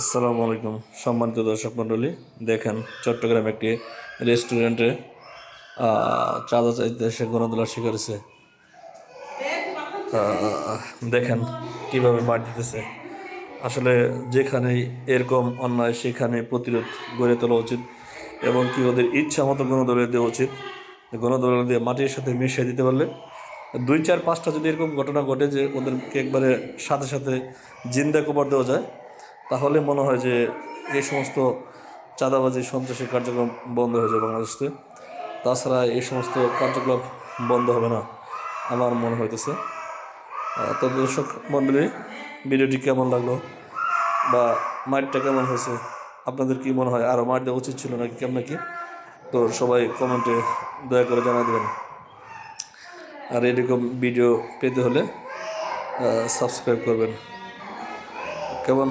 আসসালামু আলাইকুম সম্মানিত দর্শক মণ্ডলী। দেখেন চট্টগ্রাম একটি রেস্টুরেন্টে চাঁদা চাইতে এসে গণধোলার শিকার হয়েছে। দেখেন কিভাবে মার দিতেছে। আসলে যেখানেই এরকম অন্যায় সেখানে প্রতিরোধ গড়ে তোলা উচিত এবং কি ওদের ইচ্ছা মতো গণধোলা দেওয়া উচিত। গণধোলা দিয়ে মাটির সাথে মিশিয়ে দিতে পারলে 2-4-5টা যদি এরকম ঘটনা ঘটে যে ওদেরকে একবারে সাথে সাথে জিন্দা কবর দেওয়া যায়, তাহলে মনে হয় যে এই সমস্ত চাঁদাবাজি সন্ত্রাসী কার্যক্রম বন্ধ হয়ে যাবে বাংলাদেশে। তাছাড়া এই সমস্ত কার্যকলাপ বন্ধ হবে না আমার মনে হইতেছে। তো দর্শক মণ্ডলী, ভিডিওটি কেমন লাগলো বা মাইটটা কেমন হয়েছে, আপনাদের কি মনে হয় আরও মার দেওয়া উচিত ছিল নাকি কেমন নাকি? তো সবাই কমেন্টে দয়া করে জানা দেবেন। আর এরকম ভিডিও পেতে হলে সাবস্ক্রাইব করবেন। কেমন